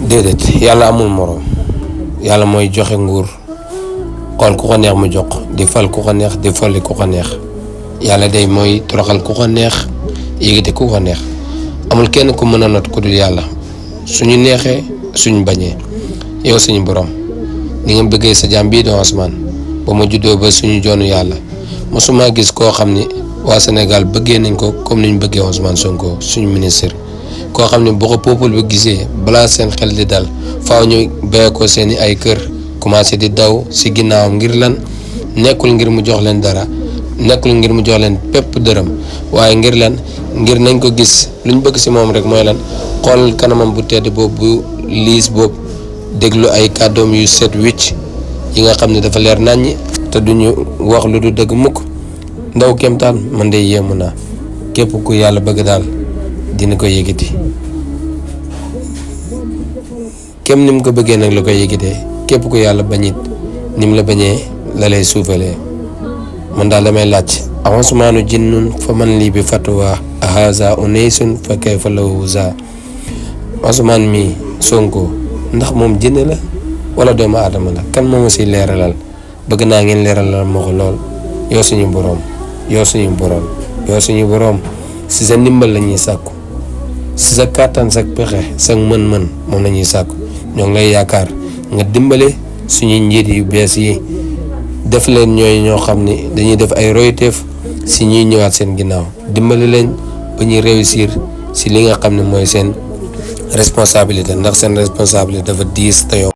déedéet yàlla amul moroom yàlla mooy joxe nguur xool ku ko neex mu jox di fal ku ko neex di folli ku ko neex yàlla day mooy toroxal ku ko neex yëgati ku ko neex amul kenn ku mën a not ku dul yàlla suñu neexee suñu bañee yow suñu borom ni nga bëggee sa jaam bii di Ousmane ba ma juddoo ba suñu joonu yàlla mosuma gis koo xam ni waa Sénégal bëggee nañ ko comme niñ bëggee Ousmane Sonko suñu ministre koo xam ne boo ko peuple bi gisee balaa seen xel di dal faaw ñu béye ko seeni ay kër commencé di daw si ginnaawam ngir lan nekkul ngir mu jox leen dara nekkul ngir mu jox leen pépp dërëm waaye ngir lan ngir nañ ko gis luñ bëgg si moom rek mooy lan xool kanamam bu tedd boobu bu liis boobu déglu ay kàddoom yu set wicc yi nga xam ne dafa leer naññi te duñu wax lu du dëgg mukk ndaw kéemtaan man de yéemu naa képp ku yàlla bëgg daal dina ko yëgiti kem ni mu ko bëggee nag la koy yëgitee képp ku yàlla bañit ni mu la bañee la lay suufalee man daal damay laaj Ousmane jinnun fa man lii bi fatwa haza unaysun fa kayfa lahu za Ousmane mi Sonko ndax moom jinne la wala doomu aadama la kan moo ma si leeralal bëgg naa ngeen leeralal ma ko lool yow suñu boroom yow suñu boroom yow suñu boroom si sa ndimbal la ñuy sàkku si sa kàttan sa pexe sa mën-mën moom la ñuy sàkku ñoo ngi lay yaakaar nga dimbale suñu njiit yu bees yi def leen ñooy ñoo xam ni dañuy def ay royteef si ñuy ñëwaat seen ginnaaw dimbale leen ba ñuy réussir si li nga xam ne mooy seen responsabilité ndax seen responsabilité dafa diis te yow